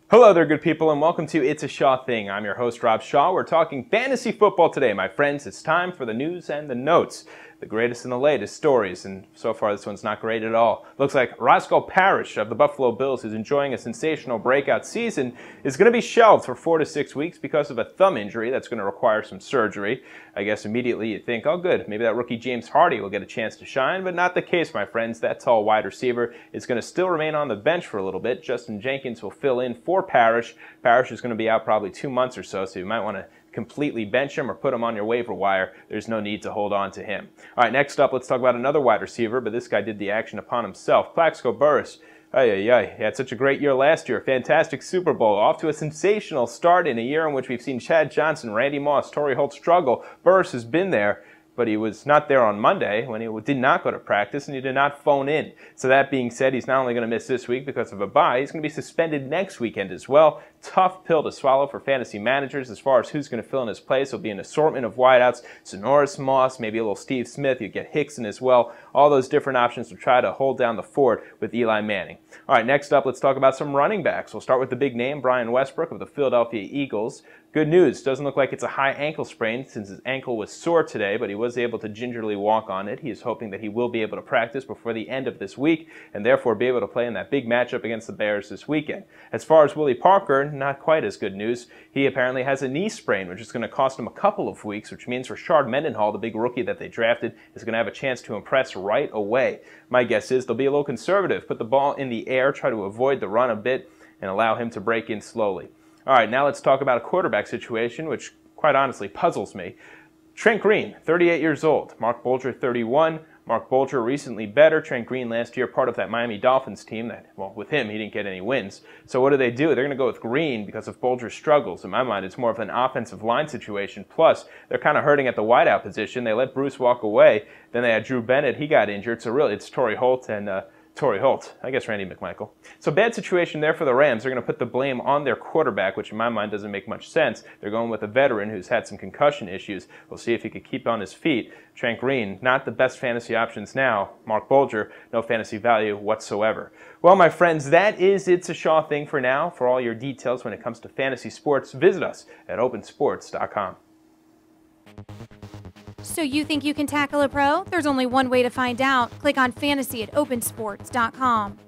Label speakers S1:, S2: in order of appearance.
S1: Hello there, good people, and welcome to It's a Shaw Thing. I'm your host, Rob Shaw. We're talking fantasy football today, my friends. It's time for the news and the notes, the greatest and the latest stories, and so far this one's not great at all. Looks like Roscoe Parrish of the Buffalo Bills, who's enjoying a sensational breakout season, is going to be shelved for 4 to 6 weeks because of a thumb injury that's going to require some surgery. I guess immediately you think, oh good, maybe that rookie James Hardy will get a chance to shine, but not the case, my friends. That tall wide receiver is going to still remain on the bench for a little bit. Justin Jenkins will fill in for Parrish. Parrish is going to be out probably 2 months or so you might want to completely bench him or put him on your waiver wire. There's no need to hold on to him. All right, next up, let's talk about another wide receiver, but this guy did the action upon himself. Plaxico Burress. He had such a great year last year, fantastic Super Bowl, off to a sensational start in a year in which we've seen Chad Johnson, Randy Moss, Torrey Holt struggle. Burress has been there, but he was not there on Monday when he did not go to practice and he did not phone in. So that being said, he's not only going to miss this week because of a bye, he's going to be suspended next weekend as well. Tough pill to swallow for fantasy managers as far as who's going to fill in his place. There'll be an assortment of wideouts, Sonoris Moss, maybe a little Steve Smith. You get Hickson as well. All those different options to try to hold down the fort with Eli Manning. All right, next up, let's talk about some running backs. We'll start with the big name, Brian Westbrook of the Philadelphia Eagles. Good news, doesn't look like it's a high ankle sprain since his ankle was sore today, but he was able to gingerly walk on it. He is hoping that he will be able to practice before the end of this week and therefore be able to play in that big matchup against the Bears this weekend. As far as Willie Parker, not quite as good news. He apparently has a knee sprain, which is going to cost him a couple of weeks, which means Rashard Mendenhall, the big rookie that they drafted, is going to have a chance to impress right away. My guess is they'll be a little conservative, put the ball in the air, try to avoid the run a bit, and allow him to break in slowly. All right, now let's talk about a quarterback situation, which quite honestly puzzles me. Trent Green, 38 years old. Mark Bulger, 31. Mark Bulger recently better. Trent Green last year part of that Miami Dolphins team that, well, with him, he didn't get any wins. So what do? They're going to go with Green because of Bulger's struggles. In my mind, it's more of an offensive line situation. Plus, they're kind of hurting at the wideout position. They let Bruce walk away. Then they had Drew Bennett. He got injured. So really, it's Torrey Holt and I guess Randy McMichael. So bad situation there for the Rams. They're going to put the blame on their quarterback, which in my mind doesn't make much sense. They're going with a veteran who's had some concussion issues. We'll see if he could keep on his feet. Trent Green, not the best fantasy options now. Mark Bulger, no fantasy value whatsoever. Well, my friends, that is It's a Shaw Thing for now. For all your details when it comes to fantasy sports, visit us at opensports.com.
S2: So you think you can tackle a pro? There's only one way to find out. Click on fantasy at opensports.com.